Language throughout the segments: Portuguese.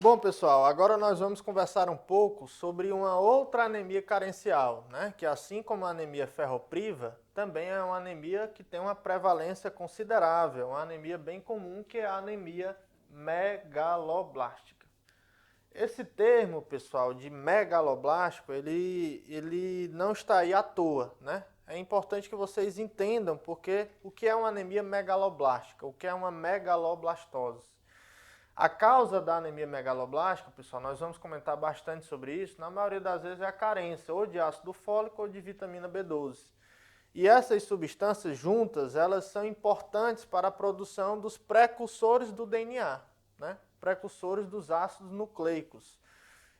Bom, pessoal, agora nós vamos conversar um pouco sobre uma outra anemia carencial, né? Que assim como a anemia ferropriva, também é uma anemia que tem uma prevalência considerável, uma anemia bem comum, que é a anemia megaloblástica. Esse termo, pessoal, de megaloblástico, ele não está aí à toa, né? É importante que vocês entendam porque o que é uma anemia megaloblástica, o que é uma megaloblastose. A causa da anemia megaloblástica, pessoal, nós vamos comentar bastante sobre isso, na maioria das vezes é a carência ou de ácido fólico ou de vitamina B12. E essas substâncias juntas, elas são importantes para a produção dos precursores do DNA, né? Precursores dos ácidos nucleicos.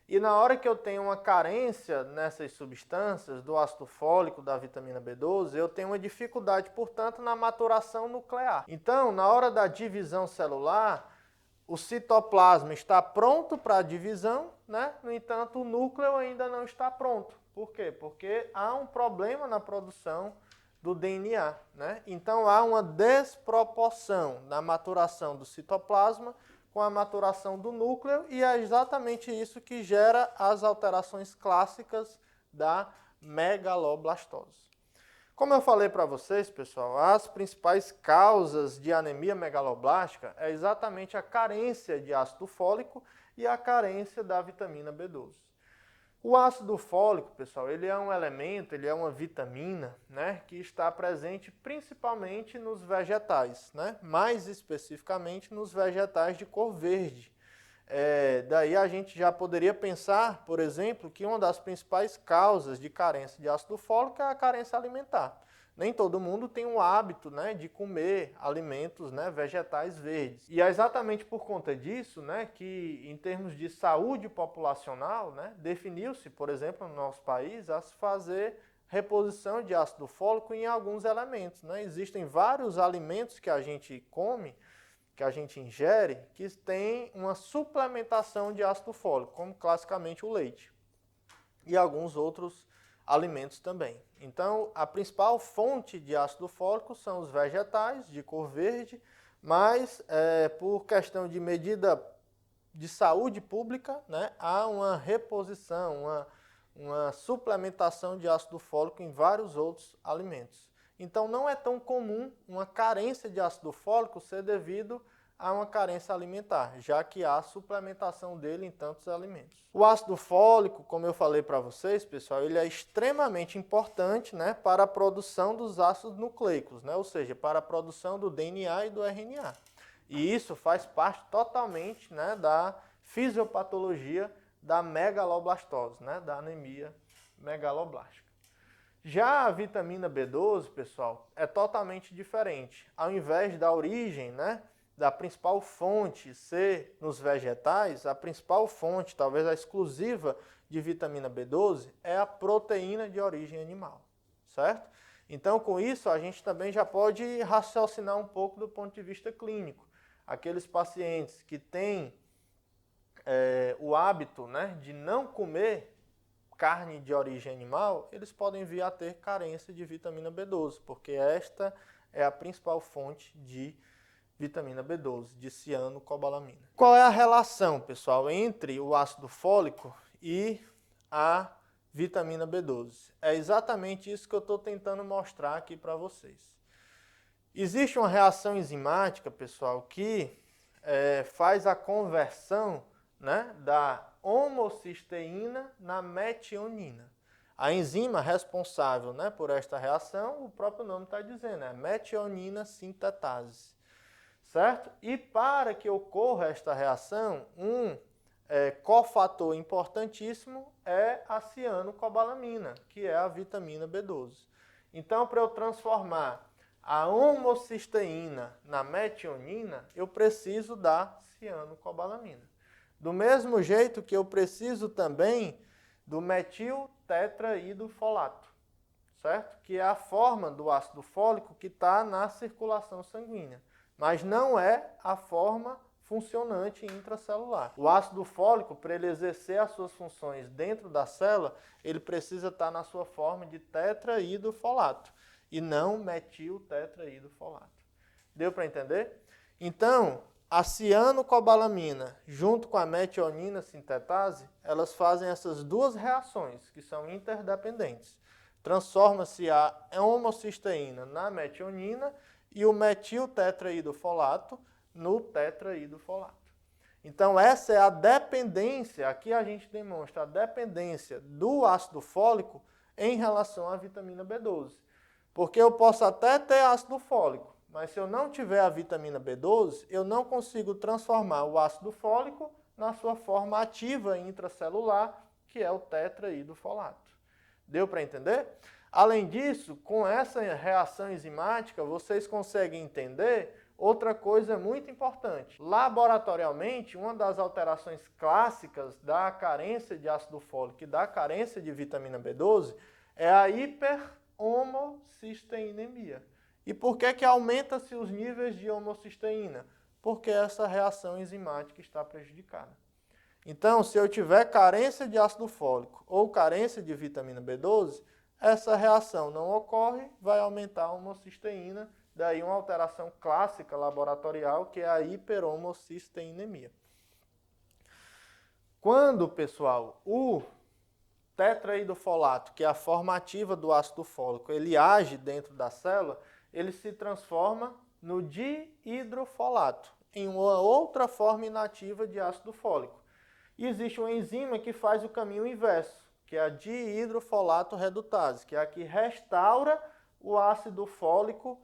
E na hora que eu tenho uma carência nessas substâncias, do ácido fólico, da vitamina B12, eu tenho uma dificuldade, portanto, na maturação nuclear. Então, na hora da divisão celular, o citoplasma está pronto para a divisão, né? No entanto, o núcleo ainda não está pronto. Por quê? Porque há um problema na produção do DNA, né? Então há uma desproporção na maturação do citoplasma com a maturação do núcleo e é exatamente isso que gera as alterações clássicas da megaloblastose. Como eu falei para vocês, pessoal, as principais causas de anemia megaloblástica é exatamente a carência de ácido fólico e a carência da vitamina B12. O ácido fólico, pessoal, ele é um elemento, ele é uma vitamina, né, que está presente principalmente nos vegetais, né, mais especificamente nos vegetais de cor verde. Daí a gente já poderia pensar, por exemplo, que uma das principais causas de carência de ácido fólico é a carência alimentar. Nem todo mundo tem o hábito, né, de comer alimentos, né, vegetais verdes. E é exatamente por conta disso, né, que em termos de saúde populacional, né, definiu-se, por exemplo, no nosso país, a se fazer reposição de ácido fólico em alguns elementos, né? Existem vários alimentos que a gente come, que a gente ingere, que tem uma suplementação de ácido fólico, como classicamente o leite e alguns outros alimentos também. Então, a principal fonte de ácido fólico são os vegetais de cor verde, mas por questão de medida de saúde pública, né, há uma reposição, uma suplementação de ácido fólico em vários outros alimentos. Então não é tão comum uma carência de ácido fólico ser devido a uma carência alimentar, já que há suplementação dele em tantos alimentos. O ácido fólico, como eu falei para vocês, pessoal, ele é extremamente importante, né, para a produção dos ácidos nucleicos, né, ou seja, para a produção do DNA e do RNA. E isso faz parte totalmente, né, da fisiopatologia da megaloblastose, né, da anemia megaloblástica. Já a vitamina B12, pessoal, é totalmente diferente. Ao invés da origem, né, da principal fonte ser nos vegetais, a principal fonte, talvez a exclusiva de vitamina B12, é a proteína de origem animal, certo? Então, com isso, a gente também já pode raciocinar um pouco do ponto de vista clínico. Aqueles pacientes que têm o hábito, né, de não comer carne de origem animal, eles podem vir a ter carência de vitamina B12, porque esta é a principal fonte de vitamina B12, de cianocobalamina. Qual é a relação, pessoal, entre o ácido fólico e a vitamina B12? É exatamente isso que eu estou tentando mostrar aqui para vocês. Existe uma reação enzimática, pessoal, que faz a conversão, né, da homocisteína na metionina. A enzima responsável, né, por esta reação, o próprio nome está dizendo, é metionina sintetase. Certo? E para que ocorra esta reação, um cofator importantíssimo é a cianocobalamina, que é a vitamina B12. Então, para eu transformar a homocisteína na metionina, eu preciso da cianocobalamina. Do mesmo jeito que eu preciso também do metiltetraidrofolato, certo? Que é a forma do ácido fólico que está na circulação sanguínea, mas não é a forma funcionante intracelular. O ácido fólico, para ele exercer as suas funções dentro da célula, ele precisa estar na sua forma de tetraidrofolato e não metiltetraidrofolato. Deu para entender? Então, a cianocobalamina junto com a metionina sintetase, elas fazem essas duas reações, que são interdependentes. Transforma-se a homocisteína na metionina e o metiltetraidofolato no tetraidofolato. Então, essa é a dependência, aqui a gente demonstra a dependência do ácido fólico em relação à vitamina B12. Porque eu posso até ter ácido fólico, mas se eu não tiver a vitamina B12, eu não consigo transformar o ácido fólico na sua forma ativa intracelular, que é o tetraidofolato. Deu para entender? Além disso, com essa reação enzimática, vocês conseguem entender outra coisa muito importante. Laboratorialmente, uma das alterações clássicas da carência de ácido fólico e da carência de vitamina B12 é a hiperhomocisteinemia. E por que aumenta-se os níveis de homocisteína? Porque essa reação enzimática está prejudicada. Então, se eu tiver carência de ácido fólico ou carência de vitamina B12, essa reação não ocorre, vai aumentar a homocisteína, daí uma alteração clássica laboratorial, que é a hiperhomocisteinemia. Quando, pessoal, o tetraidofolato, que é a forma ativa do ácido fólico, ele age dentro da célula, ele se transforma no dihidrofolato, em uma outra forma inativa de ácido fólico. E existe uma enzima que faz o caminho inverso, que é a dihidrofolato redutase, que é a que restaura o ácido fólico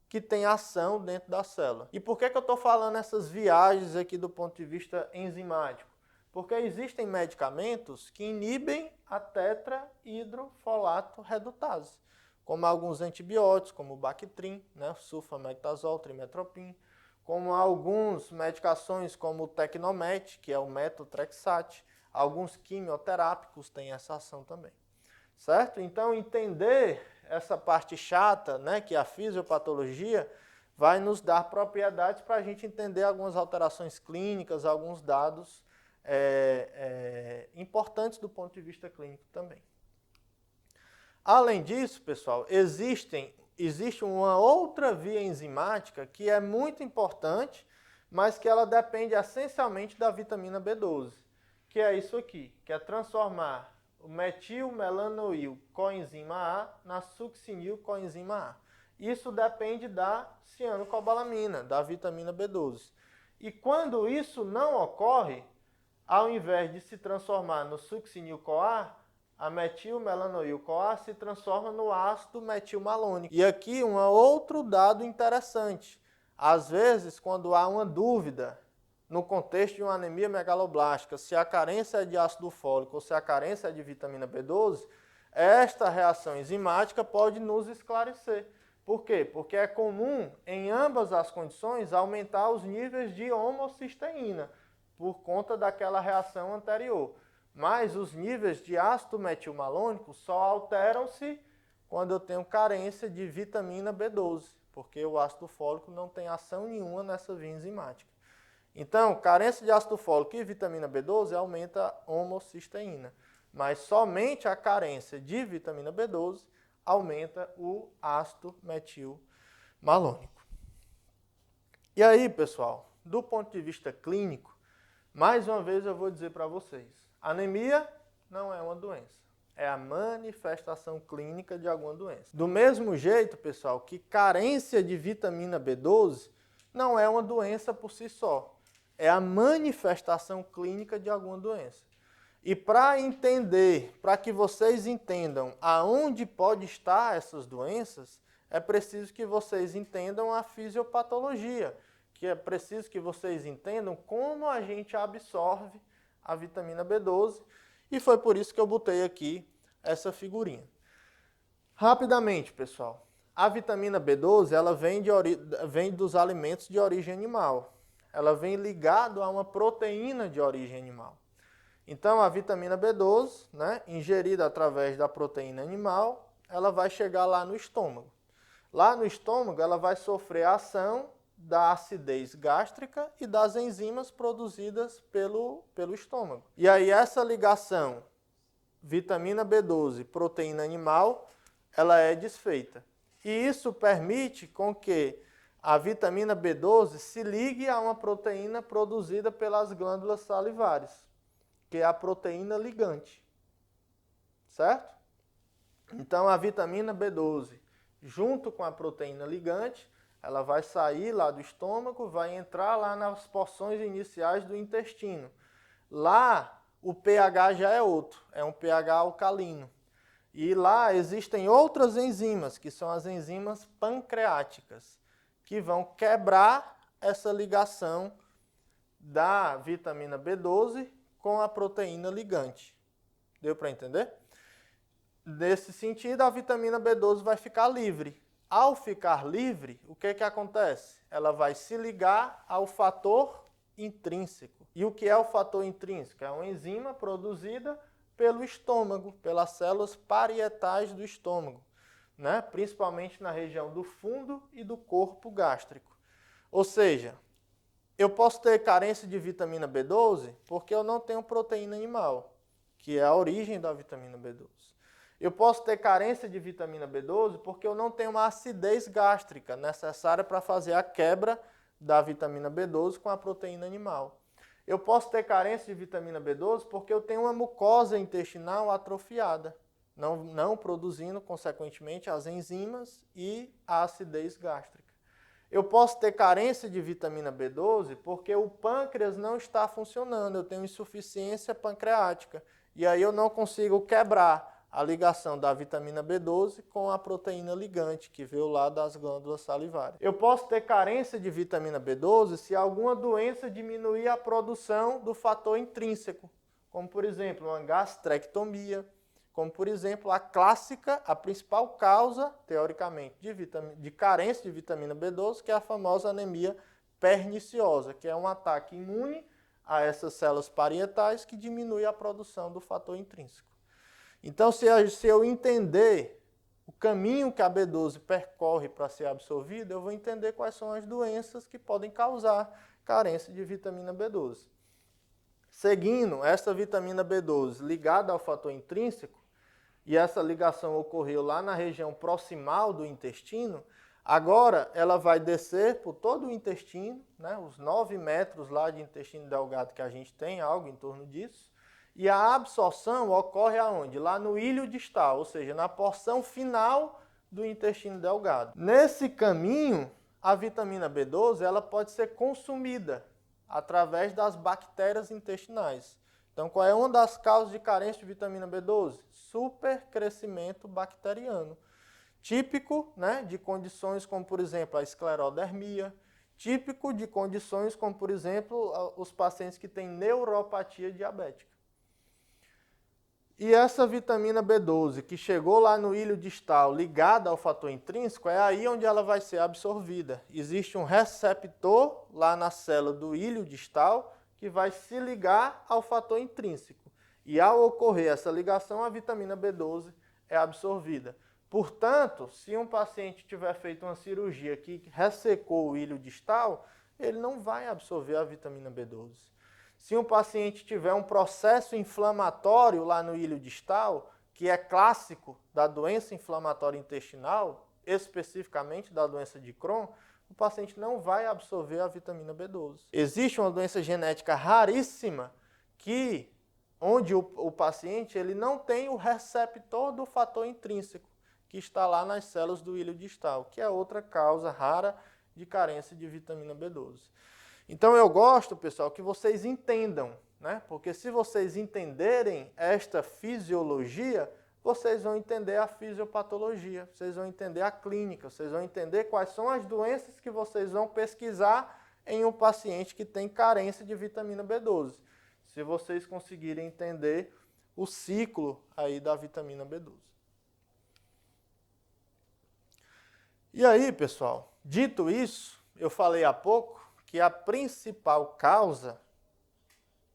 que tem ação dentro da célula. E por que eu estou falando essas viagens aqui do ponto de vista enzimático? Porque existem medicamentos que inibem a tetrahidrofolato redutase, como alguns antibióticos, como o Bactrim, né, sulfametazol, trimetoprim, como algumas medicações como o Tecnomet, que é o metotrexate, alguns quimioterápicos têm essa ação também. Certo? Então, entender essa parte chata, né, que é a fisiopatologia, vai nos dar propriedades para a gente entender algumas alterações clínicas, alguns dados importantes do ponto de vista clínico também. Além disso, pessoal, existe uma outra via enzimática que é muito importante, mas que ela depende essencialmente da vitamina B12, que é isso aqui, que é transformar o metilmelanoil coenzima A na succinil coenzima A. Isso depende da cianocobalamina, da vitamina B12. E quando isso não ocorre, ao invés de se transformar no succinil-CoA, a metilmelanoil-CoA se transforma no ácido metilmalônico. E aqui um outro dado interessante. Às vezes, quando há uma dúvida no contexto de uma anemia megaloblástica, se a carência é de ácido fólico ou se a carência é de vitamina B12, esta reação enzimática pode nos esclarecer. Por quê? Porque é comum, em ambas as condições, aumentar os níveis de homocisteína, por conta daquela reação anterior. Mas os níveis de ácido metilmalônico só alteram-se quando eu tenho carência de vitamina B12, porque o ácido fólico não tem ação nenhuma nessa via enzimática. Então, carência de ácido fólico e vitamina B12 aumenta a homocisteína, mas somente a carência de vitamina B12 aumenta o ácido metilmalônico. E aí, pessoal, do ponto de vista clínico, mais uma vez eu vou dizer para vocês, anemia não é uma doença, é a manifestação clínica de alguma doença. Do mesmo jeito, pessoal, que carência de vitamina B12 não é uma doença por si só, é a manifestação clínica de alguma doença. E para entender, para que vocês entendam aonde pode estar essas doenças, é preciso que vocês entendam a fisiopatologia, que é preciso que vocês entendam como a gente absorve a vitamina B12, e foi por isso que eu botei aqui essa figurinha. Rapidamente, pessoal, a vitamina B12 ela vem dos alimentos de origem animal. Ela vem ligada a uma proteína de origem animal. Então, a vitamina B12, né, ingerida através da proteína animal, ela vai chegar lá no estômago. Lá no estômago, ela vai sofrer a ação da acidez gástrica e das enzimas produzidas pelo estômago. E aí essa ligação vitamina B12, proteína animal, ela é desfeita. E isso permite com que a vitamina B12 se ligue a uma proteína produzida pelas glândulas salivares, que é a proteína ligante, certo? Então, a vitamina B12, junto com a proteína ligante, ela vai sair lá do estômago, vai entrar lá nas porções iniciais do intestino. Lá, o pH já é outro, é um pH alcalino. E lá existem outras enzimas, que são as enzimas pancreáticas, que vão quebrar essa ligação da vitamina B12 com a proteína ligante. Deu para entender? Nesse sentido, a vitamina B12 vai ficar livre. Ao ficar livre, o que acontece? Ela vai se ligar ao fator intrínseco. E o que é o fator intrínseco? É uma enzima produzida pelo estômago, pelas células parietais do estômago, né? Principalmente na região do fundo e do corpo gástrico. Ou seja, eu posso ter carência de vitamina B12 porque eu não tenho proteína animal, que é a origem da vitamina B12. Eu posso ter carência de vitamina B12 porque eu não tenho uma acidez gástrica necessária para fazer a quebra da vitamina B12 com a proteína animal. Eu posso ter carência de vitamina B12 porque eu tenho uma mucosa intestinal atrofiada, não produzindo, consequentemente, as enzimas e a acidez gástrica. Eu posso ter carência de vitamina B12 porque o pâncreas não está funcionando, eu tenho insuficiência pancreática, e aí eu não consigo quebrar a ligação da vitamina B12 com a proteína ligante, que veio lá das glândulas salivares. Eu posso ter carência de vitamina B12 se alguma doença diminuir a produção do fator intrínseco, como por exemplo uma gastrectomia, como por exemplo a clássica, a principal causa, teoricamente, de carência de vitamina B12, que é a famosa anemia perniciosa, que é um ataque imune a essas células parietais que diminui a produção do fator intrínseco. Então, se eu entender o caminho que a B12 percorre para ser absorvida, eu vou entender quais são as doenças que podem causar carência de vitamina B12. Seguindo, essa vitamina B12 ligada ao fator intrínseco, e essa ligação ocorreu lá na região proximal do intestino, agora ela vai descer por todo o intestino, né, os 9 metros lá de intestino delgado que a gente tem, algo em torno disso. E a absorção ocorre aonde? Lá no ilho distal, ou seja, na porção final do intestino delgado. Nesse caminho, a vitamina B12 ela pode ser consumida através das bactérias intestinais. Então, qual é uma das causas de carência de vitamina B12? Supercrescimento bacteriano. Típico, né, de condições como, por exemplo, a esclerodermia, típico de condições como, por exemplo, os pacientes que têm neuropatia diabética. E essa vitamina B12 que chegou lá no ilho distal ligada ao fator intrínseco, é aí onde ela vai ser absorvida. Existe um receptor lá na célula do ilho distal que vai se ligar ao fator intrínseco. E ao ocorrer essa ligação, a vitamina B12 é absorvida. Portanto, se um paciente tiver feito uma cirurgia que ressecou o ilho distal, ele não vai absorver a vitamina B12. Se um paciente tiver um processo inflamatório lá no ilho distal, que é clássico da doença inflamatória intestinal, especificamente da doença de Crohn, o paciente não vai absorver a vitamina B12. Existe uma doença genética raríssima onde o paciente ele não tem o receptor do fator intrínseco, que está lá nas células do ilho distal, que é outra causa rara de carência de vitamina B12. Então eu gosto, pessoal, que vocês entendam, né? Porque se vocês entenderem esta fisiologia, vocês vão entender a fisiopatologia, vocês vão entender a clínica, vocês vão entender quais são as doenças que vocês vão pesquisar em um paciente que tem carência de vitamina B12. Se vocês conseguirem entender o ciclo aí da vitamina B12. E aí, pessoal, dito isso, eu falei há pouco que a principal causa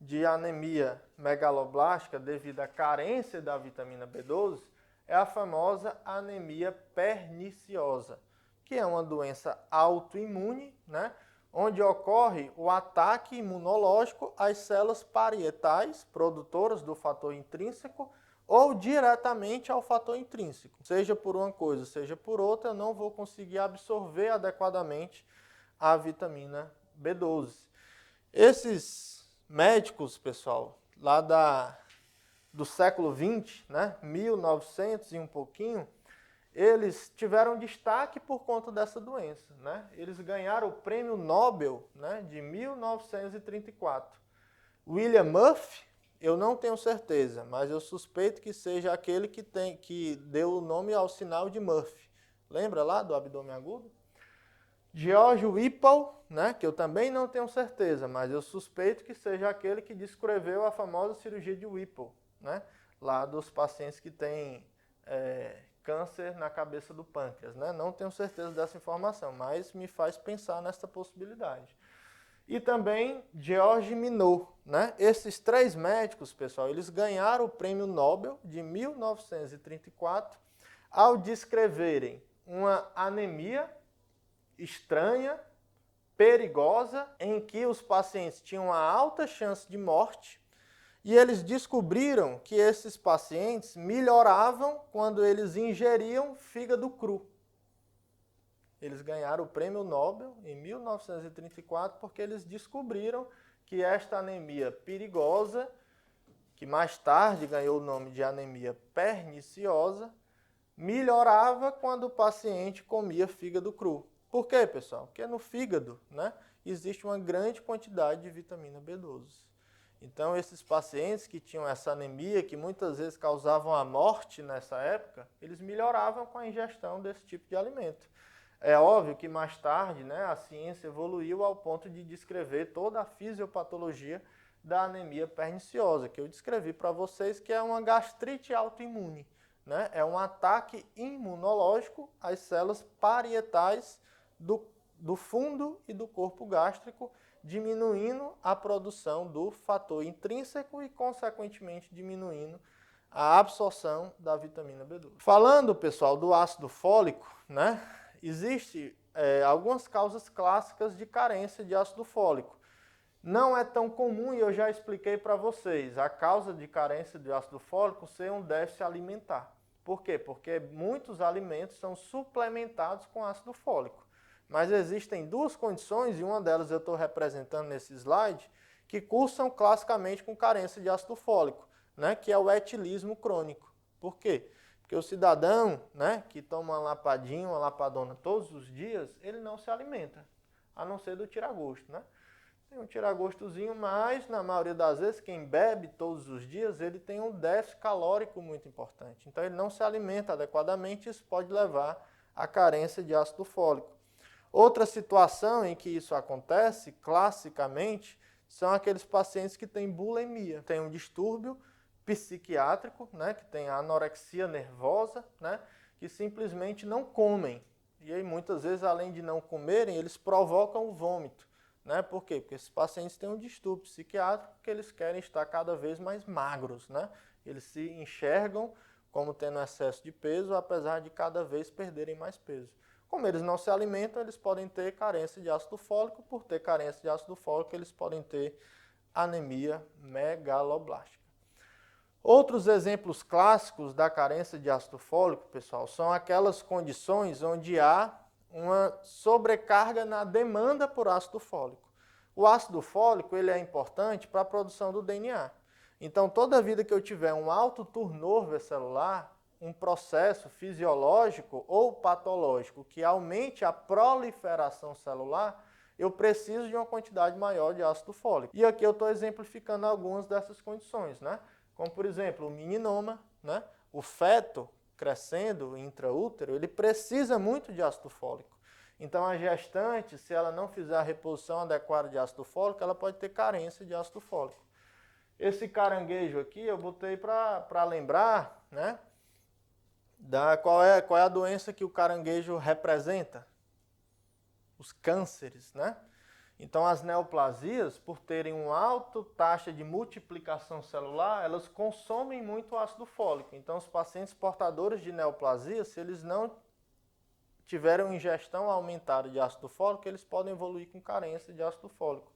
de anemia megaloblástica devido à carência da vitamina B12 é a famosa anemia perniciosa, que é uma doença autoimune, né, onde ocorre o ataque imunológico às células parietais, produtoras do fator intrínseco, ou diretamente ao fator intrínseco. Seja por uma coisa, seja por outra, eu não vou conseguir absorver adequadamente a vitamina B12. Esses médicos, pessoal, lá do século XX, né, 1900 e um pouquinho, eles tiveram destaque por conta dessa doença, né? Eles ganharam o prêmio Nobel, né, de 1934. William Murphy, eu não tenho certeza, mas eu suspeito que seja aquele que deu o nome ao sinal de Murphy. Lembra lá do abdômen agudo? George Whipple, né, que eu também não tenho certeza, mas eu suspeito que seja aquele que descreveu a famosa cirurgia de Whipple, né, lá dos pacientes que têm câncer na cabeça do pâncreas, né? Não tenho certeza dessa informação, mas me faz pensar nessa possibilidade. E também George Minot, né? Esses três médicos, pessoal, eles ganharam o prêmio Nobel de 1934 ao descreverem uma anemia estranha, perigosa, em que os pacientes tinham uma alta chance de morte. E eles descobriram que esses pacientes melhoravam quando eles ingeriam fígado cru. Eles ganharam o prêmio Nobel em 1934 porque eles descobriram que esta anemia perigosa, que mais tarde ganhou o nome de anemia perniciosa, melhorava quando o paciente comia fígado cru. Por quê, pessoal? Porque no fígado, né, existe uma grande quantidade de vitamina B12. Então, esses pacientes que tinham essa anemia, que muitas vezes causavam a morte nessa época, eles melhoravam com a ingestão desse tipo de alimento. É óbvio que mais tarde, né, a ciência evoluiu ao ponto de descrever toda a fisiopatologia da anemia perniciosa, que eu descrevi para vocês, que é uma gastrite autoimune, né? É um ataque imunológico às células parietais do fundo e do corpo gástrico, diminuindo a produção do fator intrínseco e, consequentemente, diminuindo a absorção da vitamina B12. Falando, pessoal, do ácido fólico, né, existe algumas causas clássicas de carência de ácido fólico. Não é tão comum, e eu já expliquei para vocês, a causa de carência de ácido fólico ser um déficit alimentar. Por quê? Porque muitos alimentos são suplementados com ácido fólico. Mas existem duas condições, e uma delas eu estou representando nesse slide, que cursam classicamente com carência de ácido fólico, né, que é o etilismo crônico. Por quê? Porque o cidadão, né, que toma uma lapadinha, uma lapadona todos os dias, ele não se alimenta, a não ser do tiragosto, né? Tem um tiragostozinho, mas na maioria das vezes quem bebe todos os dias, ele tem um déficit calórico muito importante. Então ele não se alimenta adequadamente, isso pode levar à carência de ácido fólico. Outra situação em que isso acontece, classicamente, são aqueles pacientes que têm bulimia, têm um distúrbio psiquiátrico, né, que tem anorexia nervosa, né, que simplesmente não comem. E aí muitas vezes, além de não comerem, eles provocam o vômito. Né? Por quê? Porque esses pacientes têm um distúrbio psiquiátrico que eles querem estar cada vez mais magros. Né? Eles se enxergam como tendo excesso de peso, apesar de cada vez perderem mais peso. Como eles não se alimentam, eles podem ter carência de ácido fólico. Por ter carência de ácido fólico, eles podem ter anemia megaloblástica. Outros exemplos clássicos da carência de ácido fólico, pessoal, são aquelas condições onde há uma sobrecarga na demanda por ácido fólico. O ácido fólico ele é importante para a produção do DNA. Então, toda vida que eu tiver um alto turnover celular, um processo fisiológico ou patológico que aumente a proliferação celular, eu preciso de uma quantidade maior de ácido fólico. E aqui eu estou exemplificando algumas dessas condições, né? Como, por exemplo, o meninoma, né? O feto crescendo intraútero, ele precisa muito de ácido fólico. Então, a gestante, se ela não fizer a reposição adequada de ácido fólico, ela pode ter carência de ácido fólico. Esse caranguejo aqui eu botei para lembrar, né? Qual é a doença que o caranguejo representa? Os cânceres, né? Então, as neoplasias, por terem uma alta taxa de multiplicação celular, elas consomem muito ácido fólico. Então, os pacientes portadores de neoplasia, se eles não tiverem ingestão aumentada de ácido fólico, eles podem evoluir com carência de ácido fólico.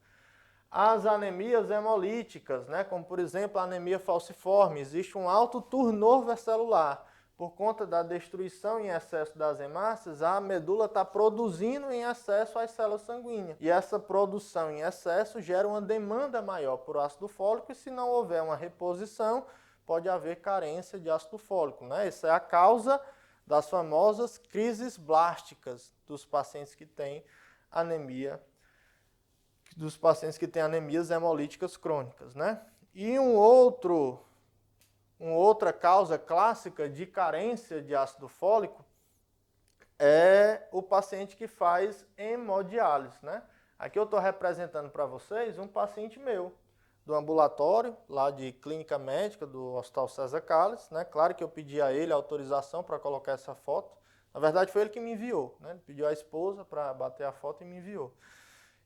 As anemias hemolíticas, né, como por exemplo a anemia falciforme, existe um alto turnover celular. Por conta da destruição em excesso das hemácias, a medula está produzindo em excesso as células sanguíneas. E essa produção em excesso gera uma demanda maior por ácido fólico e se não houver uma reposição, pode haver carência de ácido fólico, né? Essa é a causa das famosas crises blásticas dos pacientes que têm anemia, dos pacientes que têm anemias hemolíticas crônicas, né? E outra causa clássica de carência de ácido fólico é o paciente que faz hemodiálise, né? Aqui eu estou representando para vocês um paciente meu, do ambulatório, lá de clínica médica do Hospital César Calles, né? Claro que eu pedi a ele autorização para colocar essa foto. Na verdade foi ele que me enviou, né? Ele pediu à esposa para bater a foto e me enviou.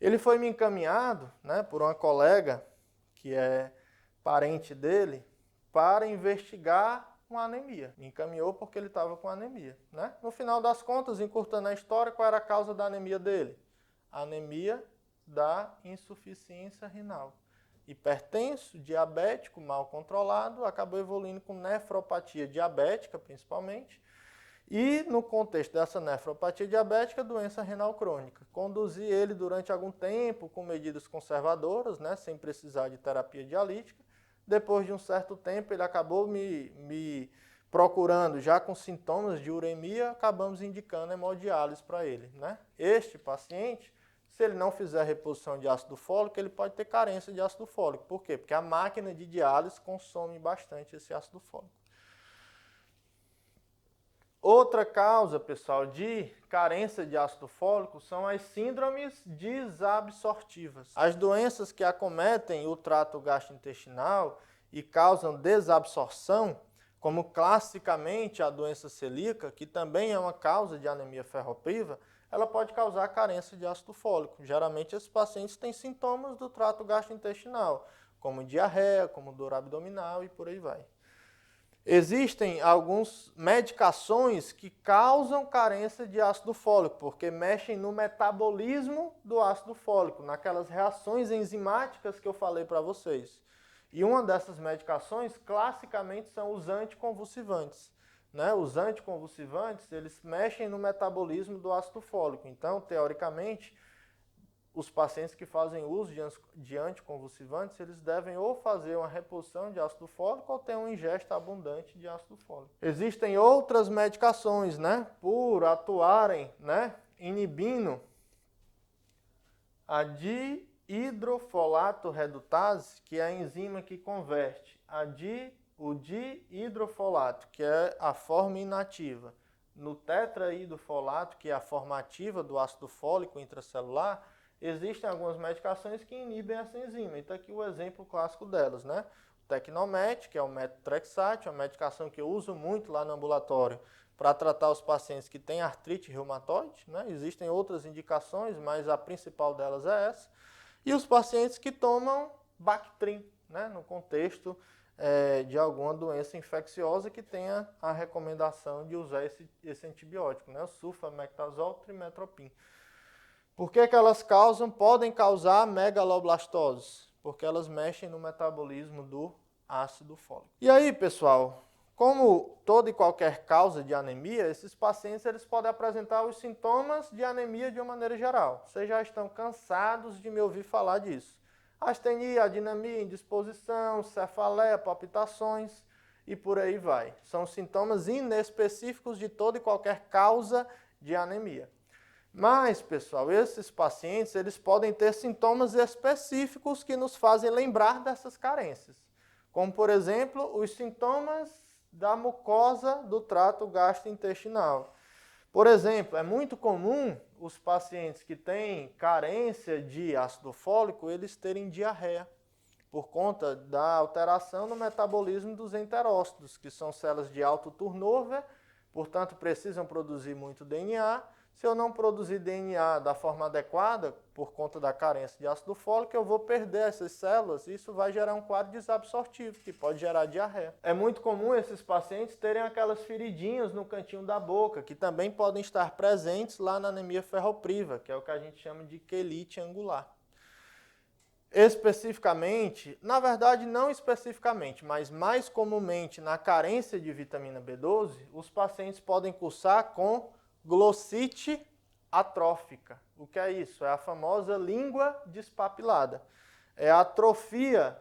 Ele foi me encaminhado, né, por uma colega que é parente dele para investigar uma anemia. Me encaminhou porque ele estava com anemia, né? No final das contas, encurtando a história, qual era a causa da anemia dele? Anemia da insuficiência renal. Hipertenso, diabético, mal controlado, acabou evoluindo com nefropatia diabética, principalmente, e, no contexto dessa nefropatia diabética, doença renal crônica. Conduzi ele durante algum tempo com medidas conservadoras, né, sem precisar de terapia dialítica. Depois de um certo tempo, ele acabou me procurando já com sintomas de uremia, acabamos indicando hemodiálise para ele, né? Este paciente, se ele não fizer reposição de ácido fólico, ele pode ter carência de ácido fólico. Por quê? Porque a máquina de diálise consome bastante esse ácido fólico. Outra causa, pessoal, de carência de ácido fólico são as síndromes desabsortivas. As doenças que acometem o trato gastrointestinal e causam desabsorção, como classicamente a doença celíaca, que também é uma causa de anemia ferropriva, ela pode causar carência de ácido fólico. Geralmente esses pacientes têm sintomas do trato gastrointestinal, como diarreia, como dor abdominal e por aí vai. Existem algumas medicações que causam carência de ácido fólico, porque mexem no metabolismo do ácido fólico, naquelas reações enzimáticas que eu falei para vocês. E uma dessas medicações, classicamente, são os anticonvulsivantes, né? Os anticonvulsivantes, eles mexem no metabolismo do ácido fólico. Então, teoricamente, os pacientes que fazem uso de anticonvulsivantes, eles devem ou fazer uma reposição de ácido fólico ou ter uma ingesta abundante de ácido fólico. Existem outras medicações, né, por atuarem, né, inibindo a dihidrofolato redutase, que é a enzima que converte o dihidrofolato, que é a forma inativa, no tetraidrofolato, que é a forma ativa do ácido fólico intracelular. Existem algumas medicações que inibem essa enzima. Então aqui o exemplo clássico delas, né? O Tecnomet, que é o metotrexate, uma medicação que eu uso muito lá no ambulatório para tratar os pacientes que têm artrite reumatoide, né? Existem outras indicações, mas a principal delas é essa. E os pacientes que tomam Bactrim, né? No contexto de alguma doença infecciosa que tenha a recomendação de usar esse antibiótico, né? O sulfametazol, trimetoprim. Por que elas podem causar megaloblastose? Porque elas mexem no metabolismo do ácido fólico. E aí, pessoal, como toda e qualquer causa de anemia, esses pacientes eles podem apresentar os sintomas de anemia de uma maneira geral. Vocês já estão cansados de me ouvir falar disso. Astenia, adinamia, indisposição, cefaleia, palpitações e por aí vai. São sintomas inespecíficos de toda e qualquer causa de anemia. Mas, pessoal, esses pacientes eles podem ter sintomas específicos que nos fazem lembrar dessas carências. Como, por exemplo, os sintomas da mucosa do trato gastrointestinal. Por exemplo, é muito comum os pacientes que têm carência de ácido fólico, eles terem diarreia, por conta da alteração no metabolismo dos enterócitos, que são células de alto turnover, portanto precisam produzir muito DNA. Se eu não produzir DNA da forma adequada, por conta da carência de ácido fólico, eu vou perder essas células e isso vai gerar um quadro desabsortivo, que pode gerar diarreia. É muito comum esses pacientes terem aquelas feridinhas no cantinho da boca, que também podem estar presentes lá na anemia ferropriva, que é o que a gente chama de quelite angular. Especificamente, na verdade não especificamente, mas mais comumente na carência de vitamina B12, os pacientes podem cursar com glossite atrófica. O que é isso? É a famosa língua despapilada. É a atrofia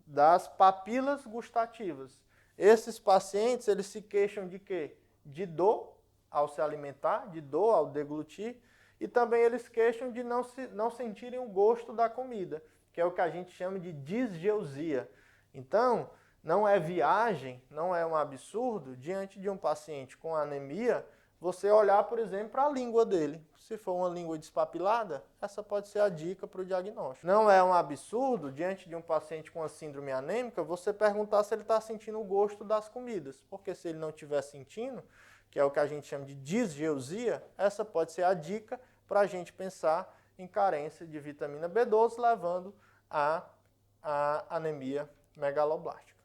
das papilas gustativas. Esses pacientes, eles se queixam de quê? De dor ao se alimentar, de dor ao deglutir, e também eles queixam de não sentirem o gosto da comida, que é o que a gente chama de disgeusia. Então, não é viagem, não é um absurdo, diante de um paciente com anemia, você olhar, por exemplo, para a língua dele. Se for uma língua despapilada, essa pode ser a dica para o diagnóstico. Não é um absurdo, diante de um paciente com a síndrome anêmica, você perguntar se ele está sentindo o gosto das comidas, porque se ele não estiver sentindo, que é o que a gente chama de disgeusia, essa pode ser a dica para a gente pensar em carência de vitamina B12, levando à anemia megaloblástica.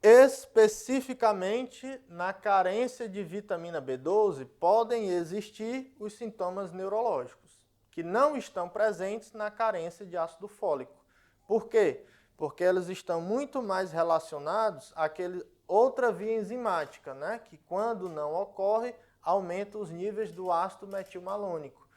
Especificamente na carência de vitamina B12, podem existir os sintomas neurológicos, que não estão presentes na carência de ácido fólico. Por quê? Porque eles estão muito mais relacionados àquele outra via enzimática, né? Que quando não ocorre, aumenta os níveis do ácido metilmalônico.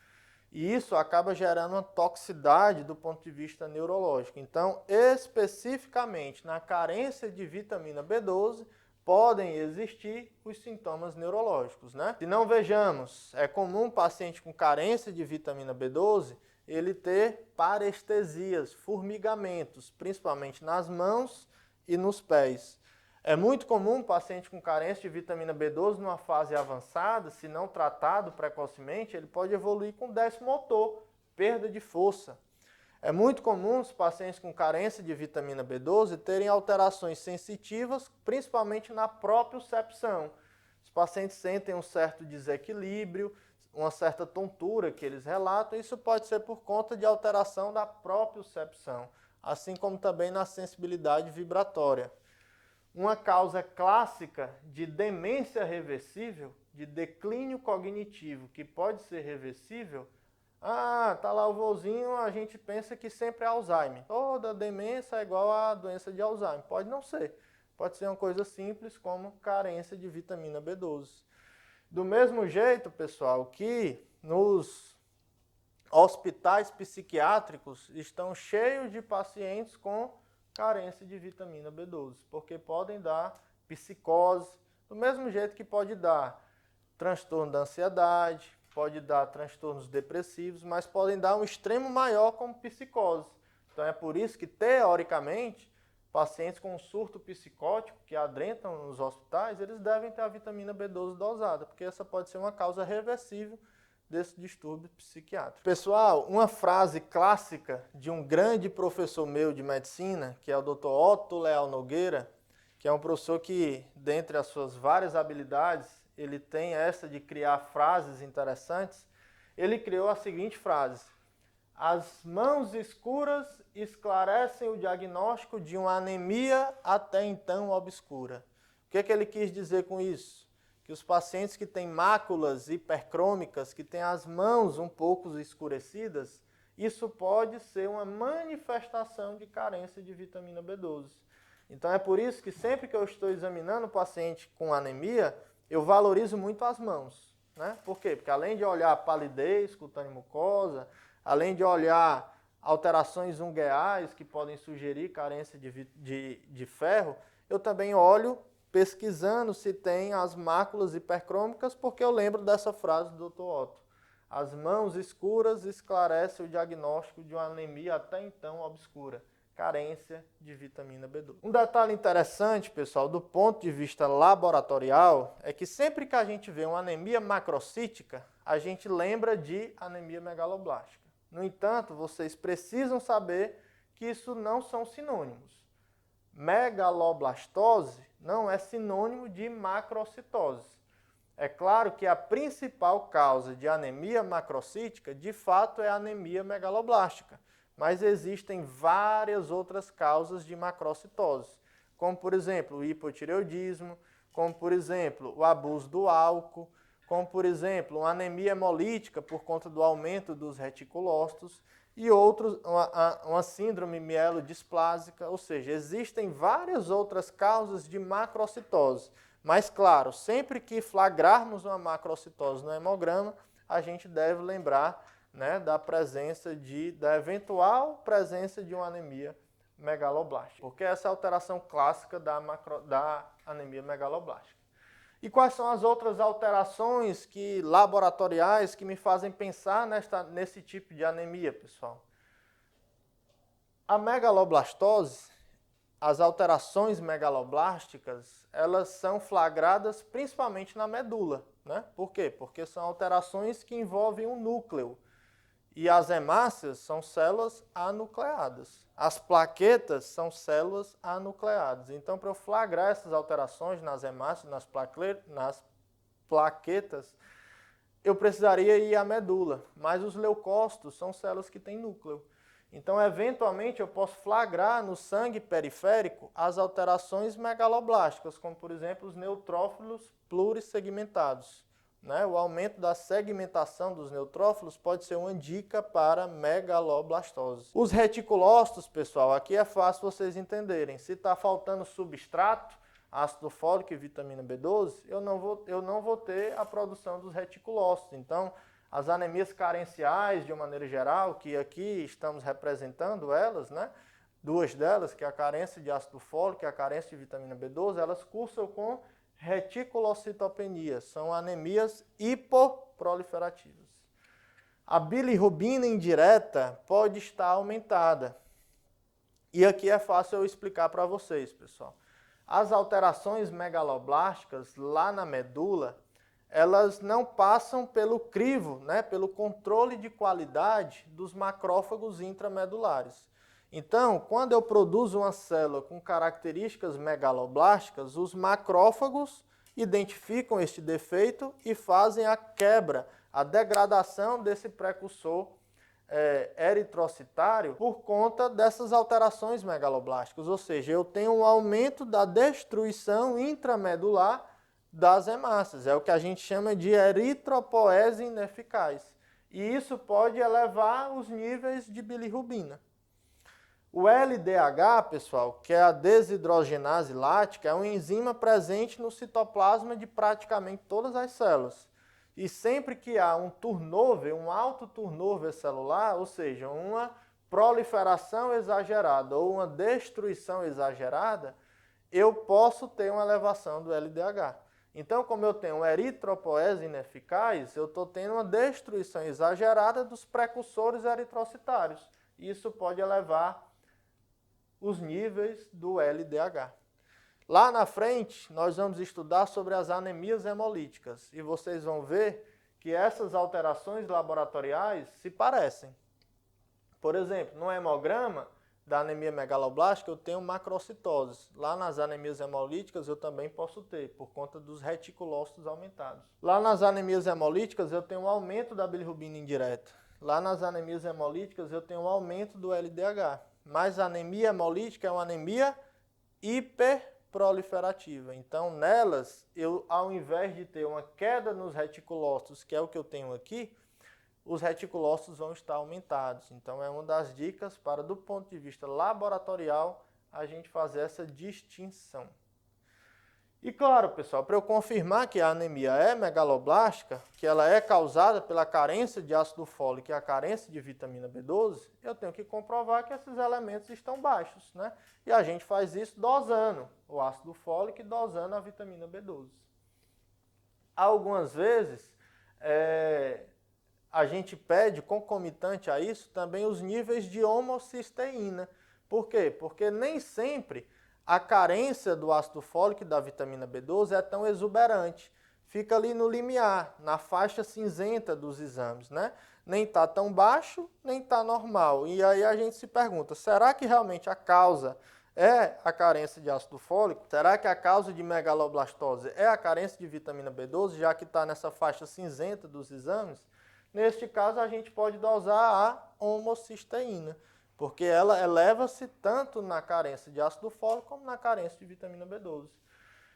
E isso acaba gerando uma toxicidade do ponto de vista neurológico. Então, especificamente na carência de vitamina B12, podem existir os sintomas neurológicos, né? Se não vejamos, é comum um paciente com carência de vitamina B12, ele ter parestesias, formigamentos, principalmente nas mãos e nos pés. É muito comum um paciente com carência de vitamina B12 numa fase avançada, se não tratado precocemente, ele pode evoluir com déficit motor, perda de força. É muito comum os pacientes com carência de vitamina B12 terem alterações sensitivas, principalmente na propriocepção. Os pacientes sentem um certo desequilíbrio, uma certa tontura que eles relatam, isso pode ser por conta de alteração da propriocepção, assim como também na sensibilidade vibratória. Uma causa clássica de demência reversível, de declínio cognitivo, que pode ser reversível. Tá lá o vozinho, a gente pensa que sempre é Alzheimer. Toda demência é igual à doença de Alzheimer. Pode não ser. Pode ser uma coisa simples como carência de vitamina B12. Do mesmo jeito, pessoal, que nos hospitais psiquiátricos estão cheios de pacientes com carência de vitamina B12, porque podem dar psicose, do mesmo jeito que pode dar transtorno da ansiedade, pode dar transtornos depressivos, mas podem dar um extremo maior como psicose. Então é por isso que, teoricamente, pacientes com surto psicótico que adentram nos hospitais, eles devem ter a vitamina B12 dosada, porque essa pode ser uma causa reversível desse distúrbio psiquiátrico. Pessoal, uma frase clássica de um grande professor meu de medicina, que é o Dr. Otto Leal Nogueira, que é um professor que, dentre as suas várias habilidades, ele tem essa de criar frases interessantes. Ele criou a seguinte frase: as mãos escuras esclarecem o diagnóstico de uma anemia até então obscura. O que é que ele quis dizer com isso? Que os pacientes que têm máculas hipercrômicas, que têm as mãos um pouco escurecidas, isso pode ser uma manifestação de carência de vitamina B12. Então é por isso que sempre que eu estou examinando o paciente com anemia, eu valorizo muito as mãos, né? Por quê? Porque além de olhar palidez, cutânea mucosa, além de olhar alterações ungueais que podem sugerir carência de ferro, eu também olho pesquisando se tem as máculas hipercrômicas, porque eu lembro dessa frase do Dr. Otto. As mãos escuras esclarecem o diagnóstico de uma anemia até então obscura, carência de vitamina B12. Um detalhe interessante, pessoal, do ponto de vista laboratorial, é que sempre que a gente vê uma anemia macrocítica, a gente lembra de anemia megaloblástica. No entanto, vocês precisam saber que isso não são sinônimos. Megaloblastose não é sinônimo de macrocitose. É claro que a principal causa de anemia macrocítica, de fato, é a anemia megaloblástica, mas existem várias outras causas de macrocitose, como, por exemplo, o hipotireoidismo, como, por exemplo, o abuso do álcool, como, por exemplo, uma anemia hemolítica por conta do aumento dos reticulócitos. e outros, uma síndrome mielodisplásica, ou seja, existem várias outras causas de macrocitose. Mas, claro, sempre que flagrarmos uma macrocitose no hemograma, a gente deve lembrar, né, da eventual presença de uma anemia megaloblástica, porque essa é a alteração clássica da anemia megaloblástica. E quais são as outras alterações laboratoriais que me fazem pensar nesse tipo de anemia, pessoal? A megaloblastose, as alterações megaloblásticas, elas são flagradas principalmente na medula, né? Por quê? Porque são alterações que envolvem um núcleo. E as hemácias são células anucleadas. As plaquetas são células anucleadas. Então, para eu flagrar essas alterações nas hemácias, nas plaquetas, eu precisaria ir à medula. Mas os leucócitos são células que têm núcleo. Então, eventualmente, eu posso flagrar no sangue periférico as alterações megaloblásticas, como, por exemplo, os neutrófilos plurissegmentados. Né? O aumento da segmentação dos neutrófilos pode ser uma dica para megaloblastose. Os reticulócitos, pessoal, aqui é fácil vocês entenderem. Se está faltando substrato, ácido fólico e vitamina B12, eu não vou ter a produção dos reticulócitos. Então, as anemias carenciais, de uma maneira geral, que aqui estamos representando elas, né? Duas delas, que é a carência de ácido fólico e a carência de vitamina B12, elas cursam com reticulocitopenia, são anemias hipoproliferativas. A bilirrubina indireta pode estar aumentada. E aqui é fácil eu explicar para vocês, pessoal. As alterações megaloblásticas lá na medula, elas não passam pelo crivo, né, pelo controle de qualidade dos macrófagos intramedulares. Então, quando eu produzo uma célula com características megaloblásticas, os macrófagos identificam este defeito e fazem a quebra, a degradação desse precursor eritrocitário por conta dessas alterações megaloblásticas. Ou seja, eu tenho um aumento da destruição intramedular das hemácias. É o que a gente chama de eritropoese ineficaz. E isso pode elevar os níveis de bilirrubina. O LDH, pessoal, que é a desidrogenase lática, é uma enzima presente no citoplasma de praticamente todas as células. E sempre que há um turnover, um alto turnover celular, ou seja, uma proliferação exagerada ou uma destruição exagerada, eu posso ter uma elevação do LDH. Então, como eu tenho eritropoese ineficaz, eu estou tendo uma destruição exagerada dos precursores eritrocitários. Isso pode elevar os níveis do LDH. Lá na frente, nós vamos estudar sobre as anemias hemolíticas e vocês vão ver que essas alterações laboratoriais se parecem. Por exemplo, no hemograma da anemia megaloblástica eu tenho macrocitose. Lá nas anemias hemolíticas eu também posso ter, por conta dos reticulócitos aumentados. Lá nas anemias hemolíticas eu tenho um aumento da bilirrubina indireta. Lá nas anemias hemolíticas eu tenho um aumento do LDH. Mas a anemia hemolítica é uma anemia hiperproliferativa. Então, nelas, ao invés de ter uma queda nos reticulócitos, que é o que eu tenho aqui, os reticulócitos vão estar aumentados. Então, é uma das dicas para, do ponto de vista laboratorial, a gente fazer essa distinção. E claro, pessoal, para eu confirmar que a anemia é megaloblástica, que ela é causada pela carência de ácido fólico e a carência de vitamina B12, eu tenho que comprovar que esses elementos estão baixos, né? E a gente faz isso dosando o ácido fólico e dosando a vitamina B12. Algumas vezes, a gente pede, concomitante a isso, também os níveis de homocisteína. Por quê? Porque nem sempre a carência do ácido fólico e da vitamina B12 é tão exuberante. Fica ali no limiar, na faixa cinzenta dos exames, né? Nem está tão baixo, nem está normal. E aí a gente se pergunta, será que realmente a causa é a carência de ácido fólico? Será que a causa de megaloblastose é a carência de vitamina B12, já que está nessa faixa cinzenta dos exames? Neste caso, a gente pode dosar a homocisteína, porque ela eleva-se tanto na carência de ácido fólico como na carência de vitamina B12.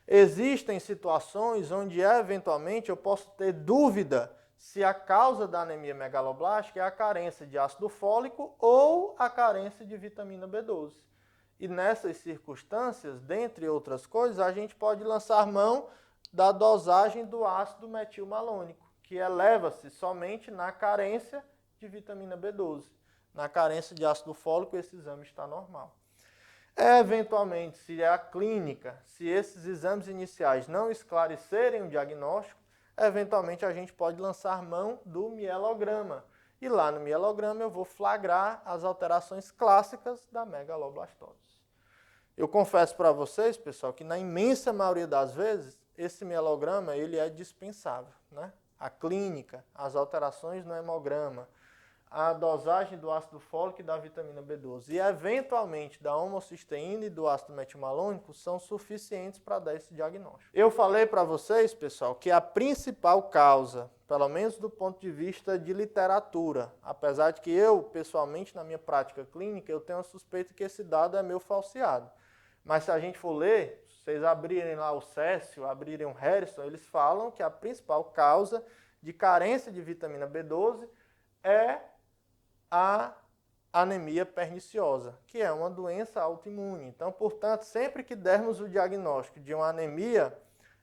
Existem situações onde, eventualmente, eu posso ter dúvida se a causa da anemia megaloblástica é a carência de ácido fólico ou a carência de vitamina B12. E nessas circunstâncias, dentre outras coisas, a gente pode lançar mão da dosagem do ácido metilmalônico, que eleva-se somente na carência de vitamina B12. Na carência de ácido fólico, esse exame está normal. Eventualmente, se a clínica, se esses exames iniciais não esclarecerem o diagnóstico, eventualmente a gente pode lançar mão do mielograma. E lá no mielograma eu vou flagrar as alterações clássicas da megaloblastose. Eu confesso para vocês, pessoal, que na imensa maioria das vezes, esse mielograma ele é dispensável, né? A clínica, as alterações no hemograma, a dosagem do ácido fólico e da vitamina B12 e, eventualmente, da homocisteína e do ácido metilmalônico são suficientes para dar esse diagnóstico. Eu falei para vocês, pessoal, que a principal causa, pelo menos do ponto de vista de literatura, apesar de que eu, pessoalmente, na minha prática clínica, eu tenho a suspeita que esse dado é meu falseado. Mas se a gente for ler, se vocês abrirem lá o Cécio, abrirem o Harrison, eles falam que a principal causa de carência de vitamina B12 é a anemia perniciosa, que é uma doença autoimune. Então, portanto, sempre que dermos o diagnóstico de uma anemia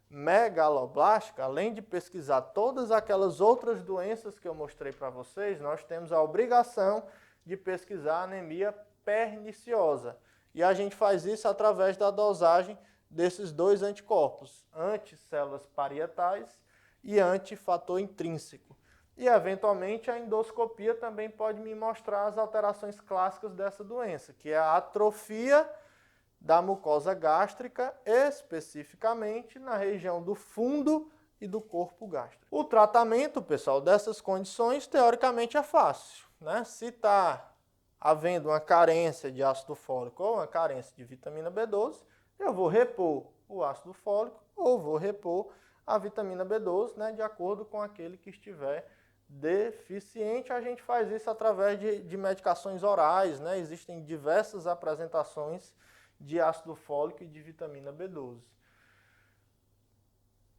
megaloblástica, além de pesquisar todas aquelas outras doenças que eu mostrei para vocês, nós temos a obrigação de pesquisar a anemia perniciosa. E a gente faz isso através da dosagem desses dois anticorpos, anticélulas parietais e antifator intrínseco. E, eventualmente, a endoscopia também pode me mostrar as alterações clássicas dessa doença, que é a atrofia da mucosa gástrica, especificamente na região do fundo e do corpo gástrico. O tratamento, pessoal, dessas condições, teoricamente, é fácil, né? Se está havendo uma carência de ácido fólico ou uma carência de vitamina B12, eu vou repor o ácido fólico ou vou repor a vitamina B12, né, de acordo com aquele que estiver deficiente. A gente faz isso através de medicações orais, né? Existem diversas apresentações de ácido fólico e de vitamina B12.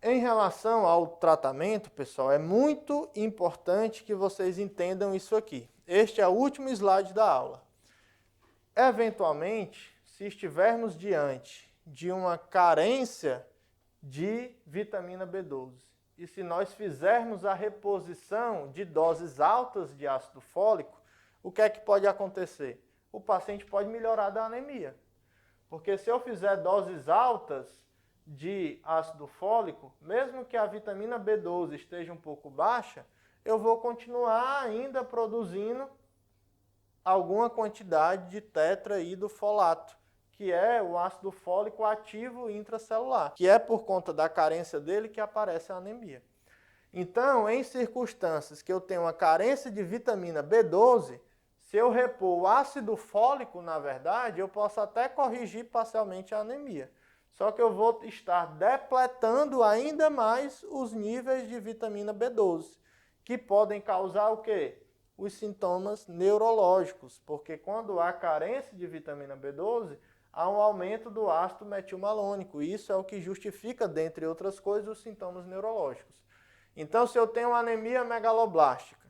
Em relação ao tratamento, pessoal, é muito importante que vocês entendam isso aqui. Este é o último slide da aula. Eventualmente, se estivermos diante de uma carência de vitamina B12, e se nós fizermos a reposição de doses altas de ácido fólico, o que é que pode acontecer? O paciente pode melhorar da anemia. Porque se eu fizer doses altas de ácido fólico, mesmo que a vitamina B12 esteja um pouco baixa, eu vou continuar ainda produzindo alguma quantidade de tetraidrofolato, que é o ácido fólico ativo intracelular, que é por conta da carência dele que aparece a anemia. Então, em circunstâncias que eu tenho uma carência de vitamina B12, se eu repor o ácido fólico, na verdade, eu posso até corrigir parcialmente a anemia. Só que eu vou estar depletando ainda mais os níveis de vitamina B12, que podem causar o quê? Os sintomas neurológicos, porque quando há carência de vitamina B12, há um aumento do ácido metilmalônico. Isso é o que justifica, dentre outras coisas, os sintomas neurológicos. Então, se eu tenho uma anemia megaloblástica,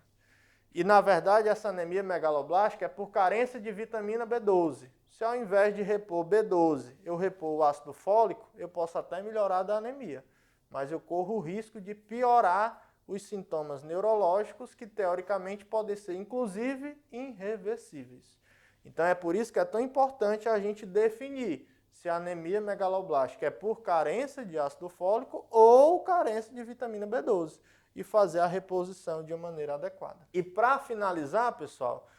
e na verdade essa anemia megaloblástica é por carência de vitamina B12, se ao invés de repor B12, eu repor o ácido fólico, eu posso até melhorar da anemia, mas eu corro o risco de piorar os sintomas neurológicos que teoricamente podem ser, inclusive, irreversíveis. Então é por isso que é tão importante a gente definir se a anemia megaloblástica é por carência de ácido fólico ou carência de vitamina B12 e fazer a reposição de uma maneira adequada. E para finalizar, pessoal,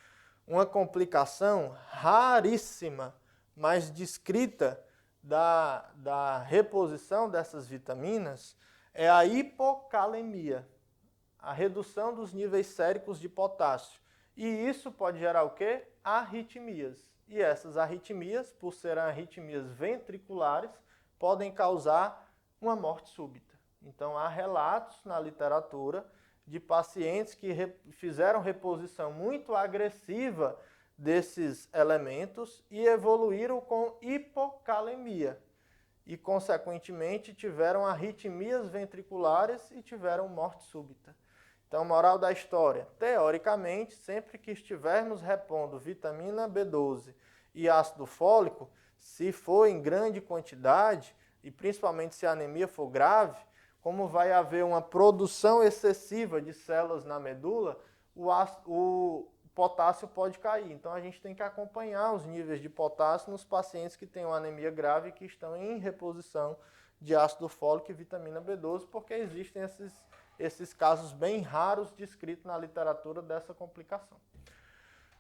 uma complicação raríssima, mas descrita da reposição dessas vitaminas é a hipocalemia, a redução dos níveis séricos de potássio. E isso pode gerar o quê? Arritmias. E essas arritmias, por serem arritmias ventriculares, podem causar uma morte súbita. Então, há relatos na literatura de pacientes que fizeram reposição muito agressiva desses elementos e evoluíram com hipocalemia. E, consequentemente, tiveram arritmias ventriculares e tiveram morte súbita. Então, moral da história, teoricamente, sempre que estivermos repondo vitamina B12 e ácido fólico, se for em grande quantidade, e principalmente se a anemia for grave, como vai haver uma produção excessiva de células na medula, o potássio pode cair. Então a gente tem que acompanhar os níveis de potássio nos pacientes que têm uma anemia grave e que estão em reposição de ácido fólico e vitamina B12, porque existem esses casos bem raros descritos na literatura dessa complicação.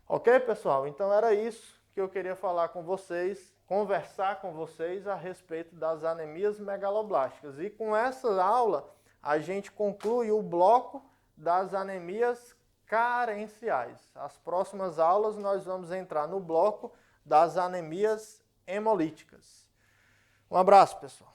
Ok, pessoal? Então era isso que eu queria falar com vocês, conversar com vocês a respeito das anemias megaloblásticas. E com essa aula, a gente conclui o bloco das anemias carenciais. As próximas aulas nós vamos entrar no bloco das anemias hemolíticas. Um abraço, pessoal.